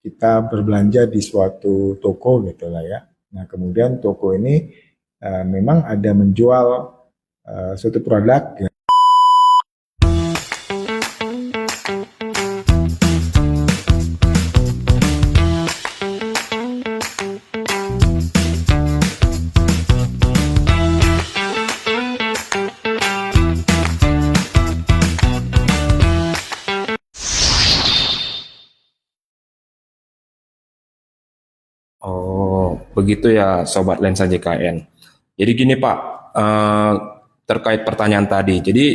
Kita berbelanja di suatu toko gitu lah ya. Nah kemudian toko ini memang ada menjual suatu produk ya. Oh, begitu ya Sobat Lensa JKN. Jadi gini Pak, eh, terkait pertanyaan tadi. Jadi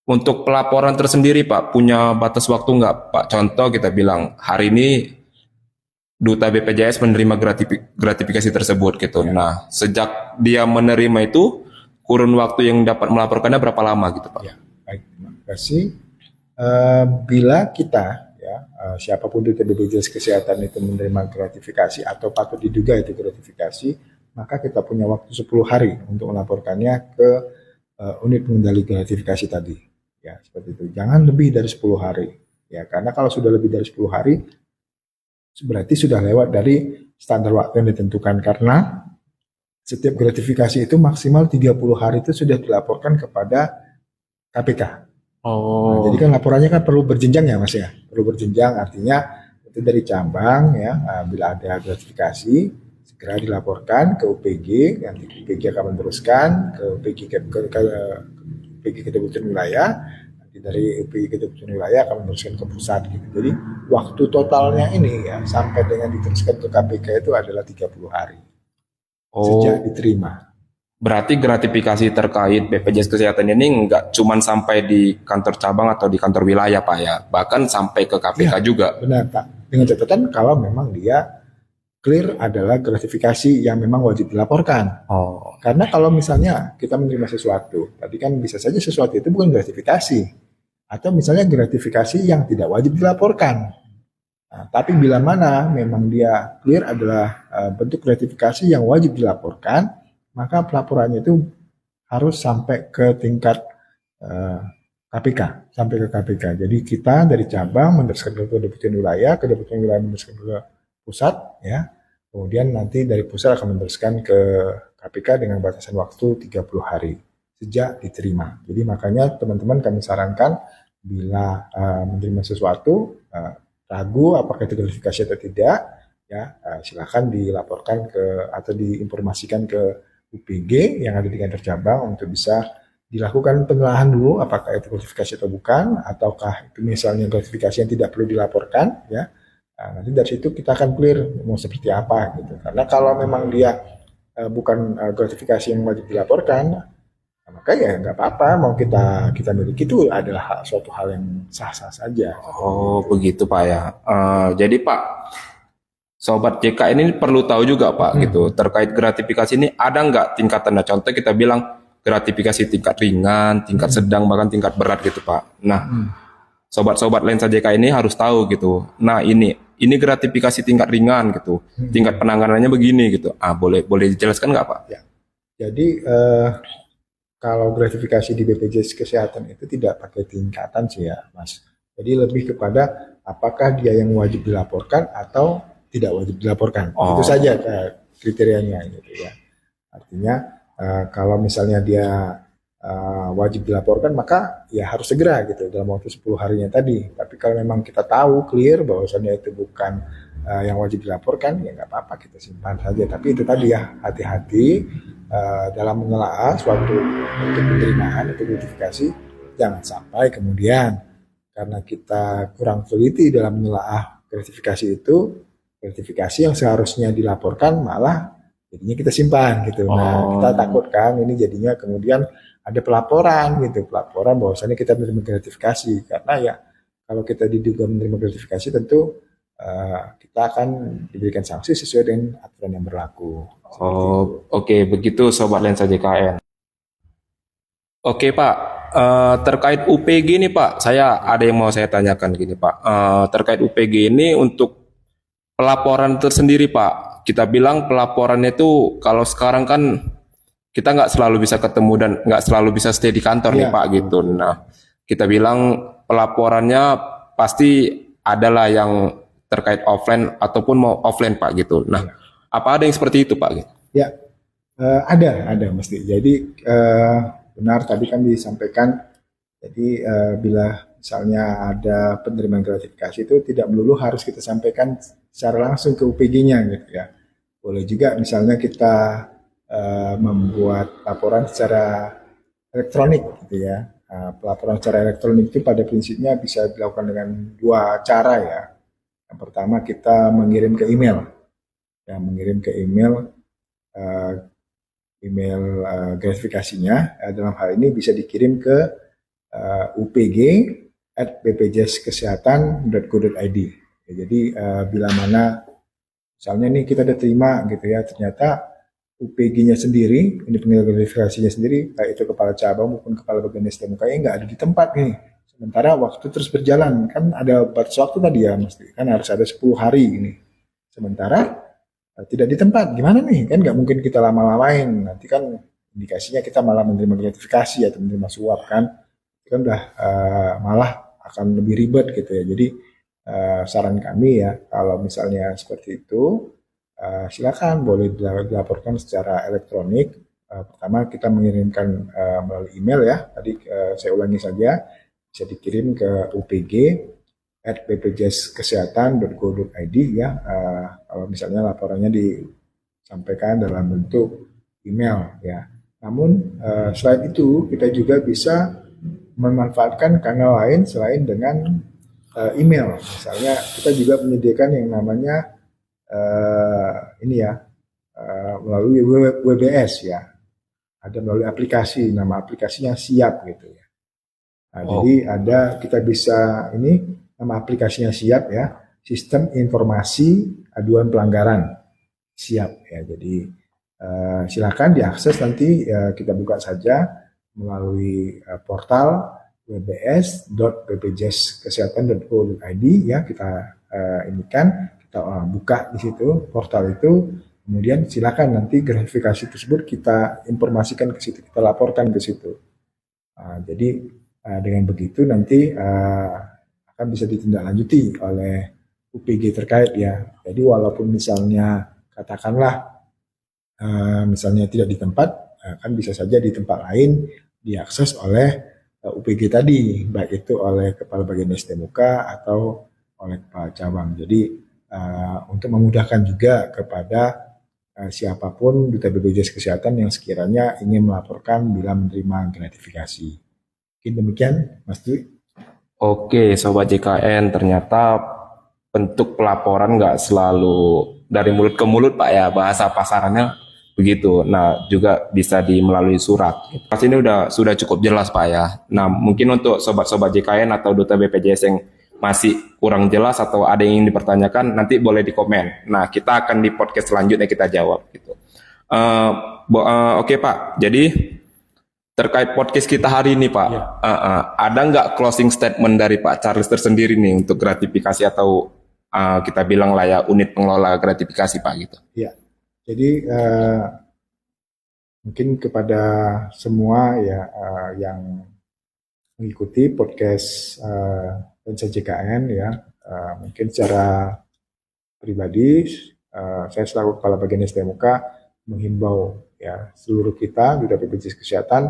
untuk pelaporan tersendiri Pak, punya batas waktu nggak Pak? Contoh kita bilang, hari ini Duta BPJS menerima gratifikasi tersebut gitu. Ya, Nah, sejak dia menerima itu, kurun waktu yang dapat melaporkannya berapa lama gitu Pak? ya, baik, terima kasih. Bila kita ya siapapun di BPJS Kesehatan itu menerima gratifikasi atau patut diduga itu gratifikasi, maka kita punya waktu 10 hari untuk melaporkannya ke unit pengendali gratifikasi tadi. Ya, seperti itu. Jangan lebih dari 10 hari. Ya, karena kalau sudah lebih dari 10 hari berarti sudah lewat dari standar waktu yang ditentukan karena setiap gratifikasi itu maksimal 30 hari itu sudah dilaporkan kepada KPK. Nah, jadi kan Oh, laporannya kan perlu berjenjang ya Mas ya. Perlu berjenjang artinya itu dari cabang ya. Bila ada gratifikasi segera dilaporkan ke UPG, nanti UPG akan meneruskan ke UPG UPG Ketebutan Wilayah, nanti dari UPG Ketebutan Wilayah akan meneruskan ke pusat gitu. Jadi waktu totalnya ini ya sampai dengan diteruskan ke KPK itu adalah 30 hari sejak oh, diterima. berarti gratifikasi terkait BPJS Kesehatan ini nggak cuman sampai di kantor cabang atau di kantor wilayah Pak ya, bahkan sampai ke Ya, KPK juga. benar Pak. Dengan catatan kalau memang dia clear adalah gratifikasi yang memang wajib dilaporkan. Oh, Karena kalau misalnya kita menerima sesuatu, tadi kan bisa saja sesuatu itu bukan gratifikasi. Atau misalnya gratifikasi yang tidak wajib dilaporkan. Nah, tapi bila mana memang dia clear adalah bentuk gratifikasi yang wajib dilaporkan, maka pelaporannya itu harus sampai ke tingkat eh, KPK, sampai ke KPK. Jadi kita dari cabang meneruskan ke Kedeputan Wilayah meneruskan ke pusat, ya. Kemudian nanti dari pusat akan meneruskan ke KPK dengan batasan waktu 30 hari sejak diterima. Jadi makanya teman-teman kami sarankan bila menerima sesuatu ragu apakah itu gratifikasi atau tidak, ya silakan dilaporkan ke atau diinformasikan ke UPG yang ada di kantor cabang untuk bisa dilakukan penelaahan dulu apakah itu gratifikasi atau bukan, ataukah itu misalnya gratifikasi yang tidak perlu dilaporkan, ya. Nah, nanti dari situ kita akan clear mau seperti apa gitu. Karena kalau memang dia bukan gratifikasi yang wajib dilaporkan, nah, maka ya nggak apa-apa mau kita kita miliki itu adalah suatu hal yang sah-sah saja seperti oh itu. begitu Pak ya. Jadi Pak, Sobat JK ini perlu tahu juga Pak gitu, Hmm. terkait gratifikasi ini ada nggak tingkatannya? Contoh kita bilang gratifikasi tingkat ringan, tingkat Hmm. sedang, bahkan tingkat berat gitu Pak. Nah, Hmm. sobat-sobat lensa JK ini harus tahu gitu. Nah, ini gratifikasi tingkat ringan gitu. Hmm. Tingkat penanganannya begini gitu. Boleh boleh dijelaskan nggak Pak? Ya, jadi kalau gratifikasi di BPJS Kesehatan itu tidak pakai tingkatan sih ya, Mas. Jadi lebih kepada apakah dia yang wajib dilaporkan atau tidak wajib dilaporkan. Itu saja Oh, kriterianya gitu ya. Artinya kalau misalnya dia wajib dilaporkan maka ya harus segera gitu dalam waktu 10 harinya tadi. Tapi kalau memang kita tahu clear bahwasannya itu bukan yang wajib dilaporkan ya nggak apa-apa kita simpan saja. Tapi itu tadi ya hati-hati dalam menelaah suatu bentuk penerimaan atau notifikasi jangan sampai kemudian karena kita kurang teliti dalam menelaah gratifikasi itu gratifikasi yang seharusnya dilaporkan malah jadinya kita simpan gitu. Nah, kita oh, takutkan ini jadinya kemudian ada pelaporan gitu, pelaporan bahwasannya kita menerima gratifikasi karena ya kalau kita diduga menerima gratifikasi tentu kita akan diberikan sanksi sesuai dengan aturan yang berlaku seperti oh, itu. oke begitu Sobat lensa JKN. Oke Pak, terkait UPG nih Pak, saya ada yang mau saya tanyakan gini Pak. Terkait UPG ini untuk pelaporan tersendiri Pak, kita bilang pelaporannya itu kalau sekarang kan kita nggak selalu bisa ketemu dan nggak selalu bisa stay di kantor nih Iya, Pak betul gitu. betul. Nah, kita bilang pelaporannya pasti adalah yang terkait offline ataupun mau offline Pak gitu. Nah, apa ada yang seperti itu Pak? Gitu? Ya, ada mesti. Jadi benar tadi kan disampaikan. Jadi bila misalnya ada penerimaan gratifikasi itu tidak melulu harus kita sampaikan secara langsung ke UPG-nya gitu ya. Boleh juga misalnya kita membuat laporan secara elektronik gitu ya. Pelaporan secara elektronik itu pada prinsipnya bisa dilakukan dengan dua cara ya. Yang pertama kita mengirim ke email, ya mengirim ke email eh, gratifikasinya. Dalam hal ini bisa dikirim ke upg@bpjskesehatan.go.id. Ya, jadi bila mana misalnya nih kita udah terima gitu ya, ternyata UPG-nya sendiri, ini pengirim gratifikasinya sendiri, baik itu kepala cabang maupun kepala bagian STMUK-nya nggak ada di tempat nih. Sementara waktu terus berjalan, kan ada batas waktu tadi ya, mesti kan harus ada 10 hari ini. Sementara tidak di tempat, gimana nih? Kan nggak mungkin kita lama-lamain, nanti kan indikasinya kita malah menerima gratifikasi atau menerima suap kan, itu kan udah malah akan lebih ribet gitu ya. Jadi saran kami ya, kalau misalnya seperti itu, silakan boleh dilaporkan secara elektronik. Pertama kita mengirimkan melalui email ya. Tadi saya ulangi saja, bisa dikirim ke upg@bpjskesehatan.go.id ya. Kalau misalnya laporannya disampaikan dalam bentuk email ya. Namun selain itu kita juga bisa memanfaatkan kanal lain selain dengan email. Misalnya kita juga menyediakan yang namanya ini ya melalui WBS ya. Ada melalui aplikasi, nama aplikasinya Siap gitu ya. Nah, jadi ada kita bisa ini nama aplikasinya Siap ya, Sistem Informasi Aduan Pelanggaran Siap ya. Jadi silakan diakses nanti kita buka saja melalui portal wbs.bpjskesehatan.go.id ya, kita inikan, kita buka di situ portal itu, kemudian silakan nanti gratifikasi tersebut kita informasikan ke situ, kita laporkan ke situ. Jadi dengan begitu nanti akan bisa ditindaklanjuti oleh UPG terkait ya. Jadi walaupun misalnya katakanlah misalnya tidak di tempat, kan bisa saja di tempat lain diakses oleh UPG tadi, baik itu oleh kepala bagian STMUK atau oleh kepala cabang. Jadi untuk memudahkan juga kepada siapapun duta BPJS Kesehatan yang sekiranya ingin melaporkan bila menerima gratifikasi. Mungkin demikian, Mas Dwi. Oke, Sobat JKN, ternyata bentuk pelaporan nggak selalu dari mulut ke mulut Pak ya, bahasa pasarannya begitu. Nah, juga bisa melalui surat. Pas ini sudah cukup jelas Pak ya. Nah, mungkin untuk sobat-sobat JKN atau duta BPJS yang masih kurang jelas atau ada yang ingin dipertanyakan, nanti boleh di komen. Nah, kita akan di podcast selanjutnya kita jawab gitu. Oke Pak, jadi terkait podcast kita hari ini Pak, ada nggak closing statement dari Pak Charles tersendiri nih untuk gratifikasi atau kita bilang lah ya unit pengelola gratifikasi Pak gitu? Ya. Jadi mungkin kepada semua ya yang mengikuti podcast Lensa JKN ya, mungkin secara pribadi saya selaku kepala bagian STMUK menghimbau ya seluruh kita duta BPJS Kesehatan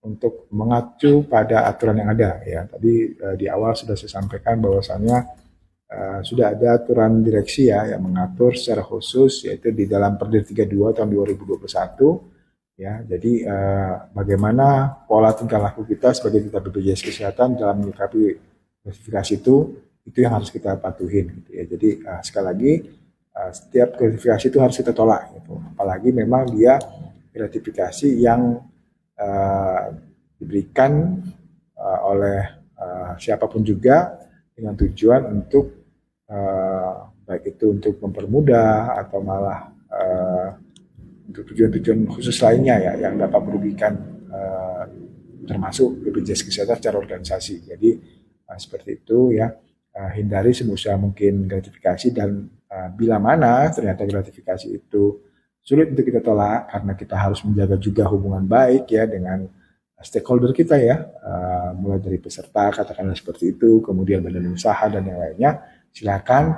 untuk mengacu pada aturan yang ada ya. Tadi di awal sudah saya sampaikan bahwasannya sudah ada aturan direksi ya yang mengatur secara khusus, yaitu di dalam Perdir 32 tahun 2021 ya. Jadi bagaimana pola tingkah laku kita sebagai duta BPJS Kesehatan dalam menyikapi gratifikasi itu yang harus kita patuhin gitu ya. Jadi sekali lagi setiap gratifikasi itu harus kita tolak gitu. Apalagi memang dia gratifikasi yang diberikan oleh siapapun juga dengan tujuan untuk baik itu untuk mempermudah atau malah untuk tujuan-tujuan khusus lainnya ya yang dapat merugikan termasuk BPJS Kesehatan secara organisasi. Jadi seperti itu ya, hindari sebisa mungkin gratifikasi, dan bila mana ternyata gratifikasi itu sulit untuk kita tolak karena kita harus menjaga juga hubungan baik ya dengan stakeholder kita ya, mulai dari peserta katakanlah seperti itu, kemudian badan usaha dan yang lainnya, silakan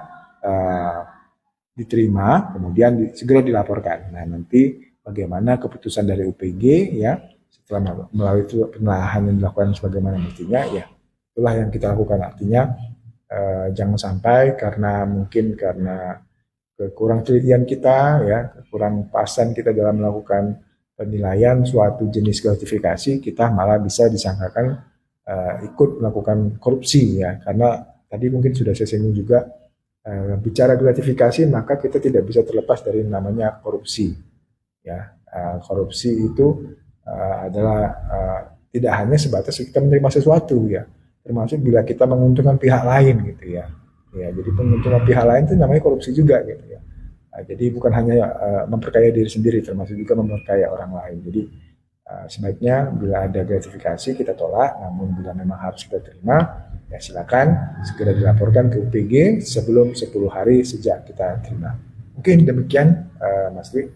diterima, kemudian segera dilaporkan. Nah, nanti bagaimana keputusan dari UPG ya setelah melalui penelaahan yang dilakukan sebagaimana mestinya, ya itulah yang kita lakukan. Artinya jangan sampai karena kekurang telitian kita ya, kekurang pasan kita dalam melakukan penilaian suatu jenis gratifikasi, kita malah bisa disangkakan ikut melakukan korupsi ya, karena tadi mungkin sudah saya singgung juga, bicara gratifikasi maka kita tidak bisa terlepas dari namanya korupsi ya. Korupsi itu adalah tidak hanya sebatas kita menerima sesuatu ya, termasuk bila kita menguntungkan pihak lain gitu ya. Ya, jadi penguntungan pihak lain itu namanya korupsi juga gitu ya. Jadi bukan hanya memperkaya diri sendiri, termasuk juga memperkaya orang lain. Jadi sebaiknya bila ada gratifikasi kita tolak, namun bila memang harus kita terima, ya silakan segera dilaporkan ke UPG sebelum 10 hari sejak kita terima. Mungkin demikian, Mas Dwi.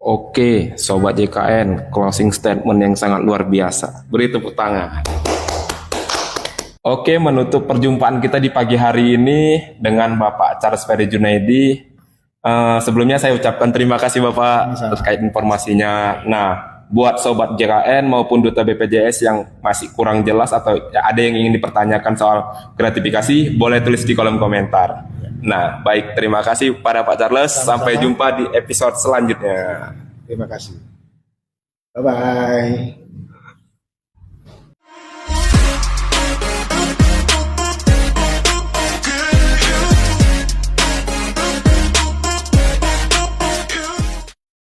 Oke, Sobat JKN, closing statement yang sangat luar biasa. Beri tepuk tangan. Oke, menutup perjumpaan kita di pagi hari ini dengan Bapak Charles Ferry Junaidi. Sebelumnya saya ucapkan terima kasih Bapak terkait informasinya. Nah, buat Sobat JKN maupun Duta BPJS yang masih kurang jelas atau ada yang ingin dipertanyakan soal gratifikasi, boleh tulis di kolom komentar. Nah, baik, terima kasih pada Pak Charles. Sampai jumpa di episode selanjutnya. Terima kasih. Bye-bye.